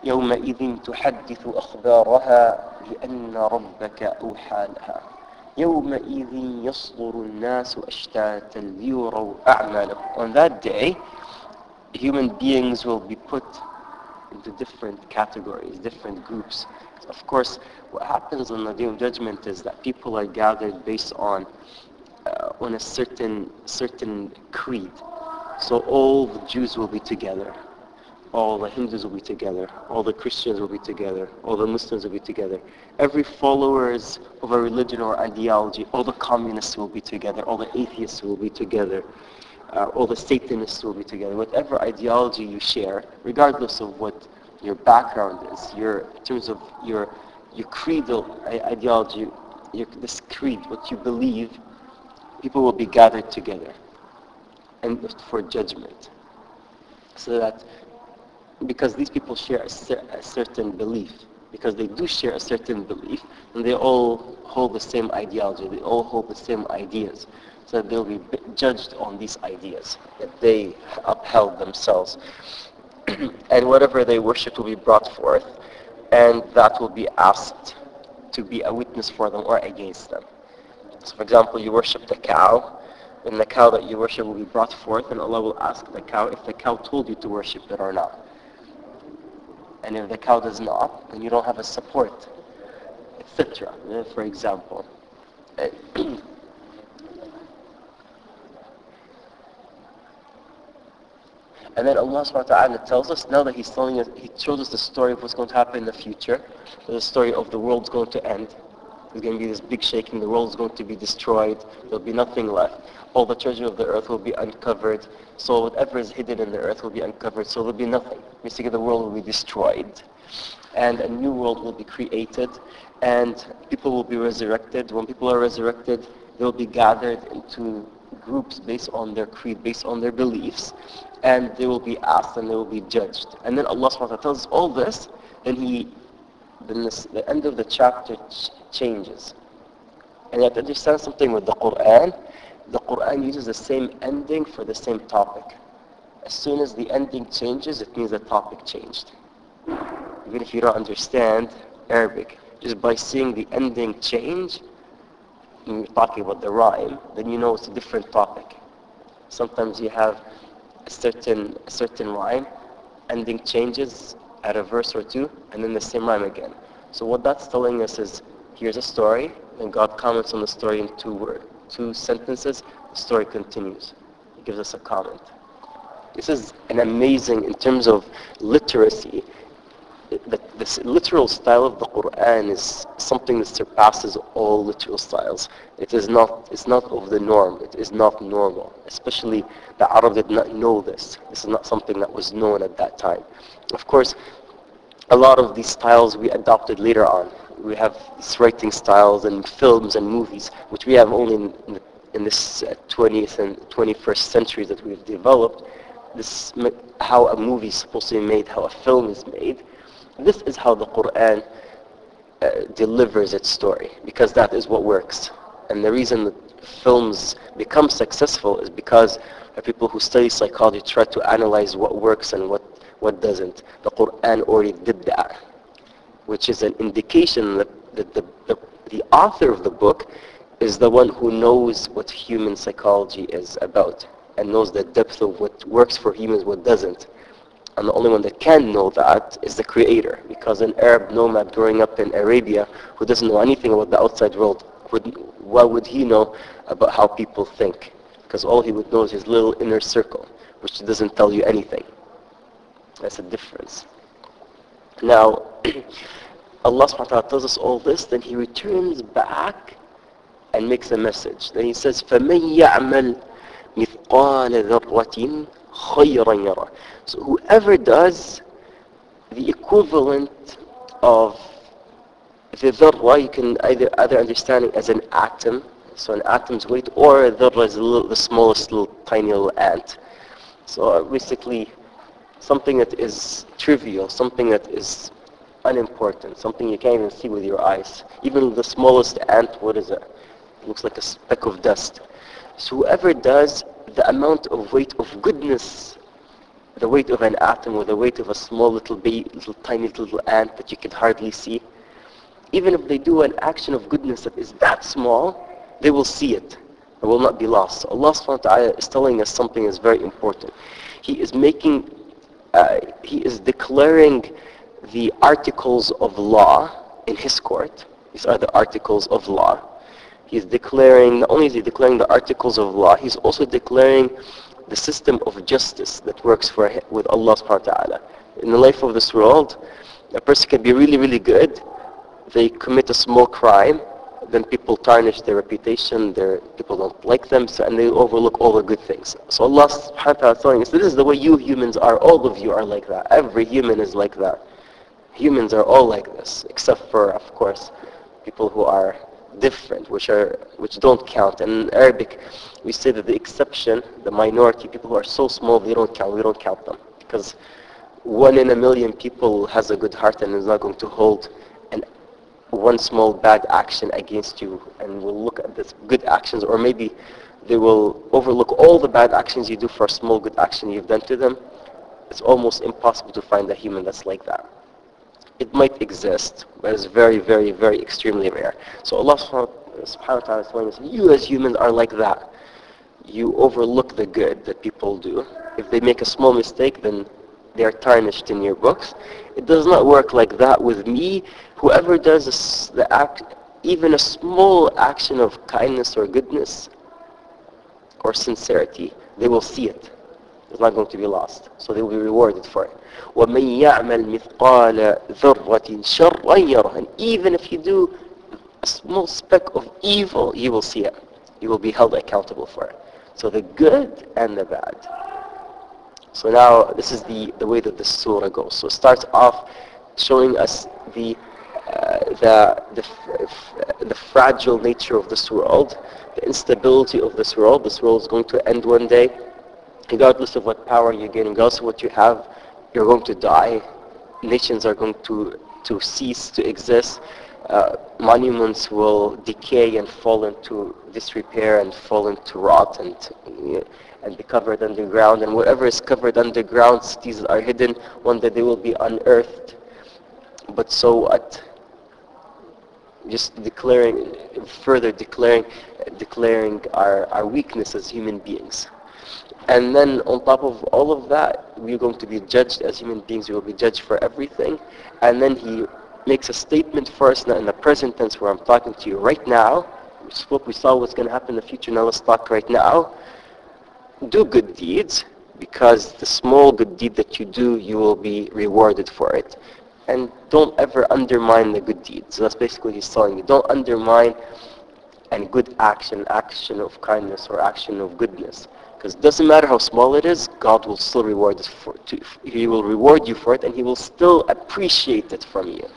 يومئذ تحدث أخبارها بأن ربك أوحى لها يومئذ يصدر الناس أشتاتا ليروا أعمالهم. On that day, human beings will be put into different categories, different groups. Of course, what happens on the Day of Judgment is that people are gathered based on a certain creed. So all the Jews will be together, all the Hindus will be together, all the Christians will be together, all the Muslims will be together. Every followers of a religion or ideology, all the communists will be together, all the atheists will be together, all the Satanists will be together. Whatever ideology you share, regardless of what your background is, in terms of your creedal ideology, this creed, what you believe, people will be gathered together and for judgment. So that, because these people share a certain belief, because they do share a certain belief, and they all hold the same ideology, they all hold the same ideas, so that they'll be judged on these ideas that they upheld themselves. And whatever they worship will be brought forth, and that will be asked to be a witness for them or against them. So for example, you worship the cow, and the cow that you worship will be brought forth, and Allah will ask the cow if the cow told you to worship it or not. And if the cow does not, then you don't have a support, etc. For example. And then Allah subhanahu wa ta'ala tells us, now that He's telling us, He shows us the story of what's going to happen in the future, the story of the world's going to end. There's going to be this big shaking, the world's going to be destroyed, there'll be nothing left. All the treasure of the earth will be uncovered, so whatever is hidden in the earth will be uncovered, so there'll be nothing. Basically the world will be destroyed, and a new world will be created, and people will be resurrected. When people are resurrected, they'll be gathered into groups based on their creed, based on their beliefs, and they will be asked and they will be judged. And then Allah subhanahu wa ta'ala tells us all this, then the end of the chapter changes. And you have to understand something with the Quran uses the same ending for the same topic. As soon as the ending changes, it means the topic changed. Even if you don't understand Arabic, just by seeing the ending change, when you're talking about the rhyme, then you know it's a different topic. Sometimes you have a certain rhyme, ending changes at a verse or two, and then the same rhyme again. So what that's telling us is, here's a story, and God comments on the story in two sentences, the story continues. He gives us a comment. This is an amazing, in terms of literacy, this literal style of the Quran is something that surpasses all literal styles. It's not of the norm. It is not normal. Especially the Arab did not know this. This is not something that was known at that time. Of course, a lot of these styles we adopted later on. We have these writing styles and films and movies, which we have only in this 20th and 21st century that we've developed. This, how a movie is supposed to be made, how a film is made. This is how the Quran delivers its story, because that is what works. And the reason that films become successful is because people who study psychology try to analyze what works and what doesn't. The Quran already did that, which is an indication that the author of the book is the one who knows what human psychology is about and knows the depth of what works for humans, what doesn't. And the only one that can know that is the Creator, because an Arab nomad growing up in Arabia who doesn't know anything about the outside world, what would he know about how people think? Because all he would know is his little inner circle, which doesn't tell you anything. That's a difference. Now, Allah subhanahu wa ta'ala tells us all this, then He returns back and makes a message. Then He says, فَمَنْ يَعْمَلْ مِثْقَالَ ذَرَّةٍ خَيْرًا يَرَى. So whoever does the equivalent of the dharra, you can either understand it as an atom, so an atom's weight, or a dharra is the smallest little tiny little ant. So basically something that is trivial, something that is unimportant, something you can't even see with your eyes. Even the smallest ant, what is it? It looks like a speck of dust. So whoever does the amount of weight of goodness the weight of an atom or the weight of a small little baby, little tiny little ant that you can hardly see, even if they do an action of goodness that is that small, they will see it and will not be lost. So Allah subhanahu wa ta'ala is telling us something that's very important. He is declaring the articles of law in His court. These are the articles of law. He's declaring, not only is He declaring the articles of law, He's also declaring the system of justice that works with Allah subhanahu wa ta'ala. In the life of this world, a person can be really, really good. They commit a small crime, then people tarnish their reputation, people don't like them, and they overlook all the good things. So Allah subhanahu wa ta'ala is telling us, this is the way you humans are. All of you are like that. Every human is like that. Humans are all like this, except for, of course, people who are different, which don't count. And in Arabic, we say that the exception, the minority, people who are so small, we don't count them. Because 1 in a million people has a good heart and is not going to hold one small bad action against you, and will look at this good actions, or maybe they will overlook all the bad actions you do for a small good action you've done to them. It's almost impossible to find a human that's like that. It might exist, but it's very, very, very extremely rare. So Allah subhanahu wa ta'ala is telling us, you as humans are like that. You overlook the good that people do. If they make a small mistake, then they are tarnished in your books. It does not work like that with me. Whoever does even a small action of kindness or goodness or sincerity, they will see it. It's not going to be lost. So they will be rewarded for it. وَمَنْ يَعْمَلْ مِثْقَالَ ذَرَّةٍ شَرًّا يَرَهُ. And even if you do a small speck of evil, you will see it. You will be held accountable for it. So the good and the bad. So now this is the way that the surah goes. So it starts off showing us the fragile nature of this world, the instability of this world. This world is going to end one day. Regardless of what power you gain, regardless of what you have, you're going to die. Nations are going to cease to exist. Monuments will decay and fall into disrepair and fall into rot and be covered underground. And whatever is covered underground, cities are hidden. One day they will be unearthed. But so what? Just further declaring our weakness as human beings. And then on top of all of that, we're going to be judged as human beings. We will be judged for everything. And then He makes a statement for us now in the present tense where I'm talking to you right now. We saw what's going to happen in the future. Now let's talk right now. Do good deeds, because the small good deed that you do, you will be rewarded for it. And don't ever undermine the good deeds. So that's basically He's telling you. Don't undermine a good action of kindness or action of goodness. Because it doesn't matter how small it is, God will still reward it He will reward you for it, and He will still appreciate it from you.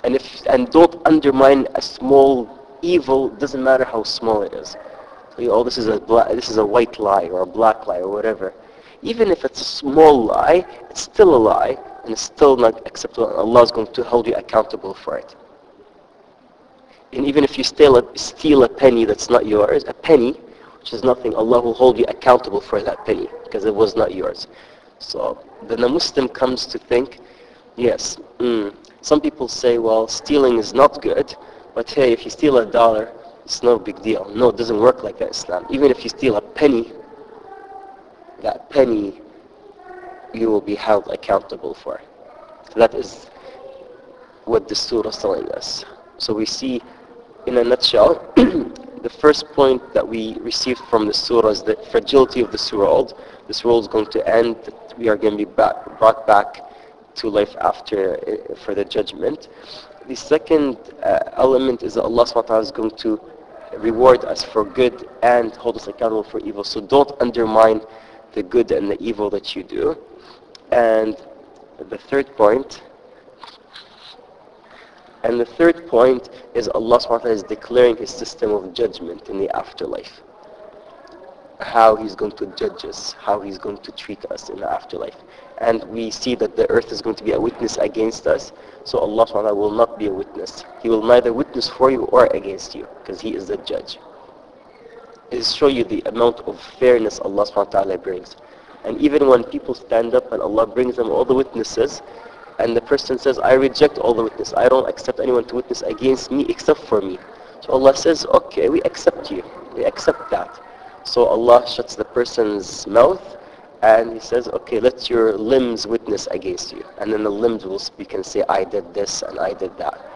And don't undermine a small evil. Doesn't matter how small it is. So, this is a white lie or a black lie or whatever. Even if it's a small lie, it's still a lie, and it's still not acceptable. And Allah is going to hold you accountable for it. And even if you steal a penny that's not yours, a penny, which is nothing, Allah will hold you accountable for that penny because it was not yours. So then a Muslim comes to think, yes, some people say, well, stealing is not good, but hey, if you steal $1, it's no big deal. No, it doesn't work like that in Islam. Even if you steal a penny, that penny you will be held accountable for. So that is what the surah is telling us. So we see, in a nutshell, the first point that we received from the surah is the fragility of this world. This world is going to end. We are going to be brought back to life after for the judgment. The second element is that Allah subhanahu wa ta'ala is going to reward us for good and hold us accountable for evil. So don't undermine the good and the evil that you do. And the third point is Allah subhanahu wa ta'ala is declaring His system of judgment in the afterlife. How He's going to judge us, how He's going to treat us in the afterlife. And we see that the earth is going to be a witness against us. So Allah subhanahu wa ta'ala will not be a witness. He will neither witness for you or against you, because He is the judge. It shows you the amount of fairness Allah subhanahu wa ta'ala brings. And even when people stand up and Allah brings them all the witnesses, and the person says, I reject all the witnesses, I don't accept anyone to witness against me except for me. So Allah says, okay, we accept you. We accept that. So Allah shuts the person's mouth and He says, okay, let your limbs witness against you. And then the limbs will speak and say, I did this and I did that.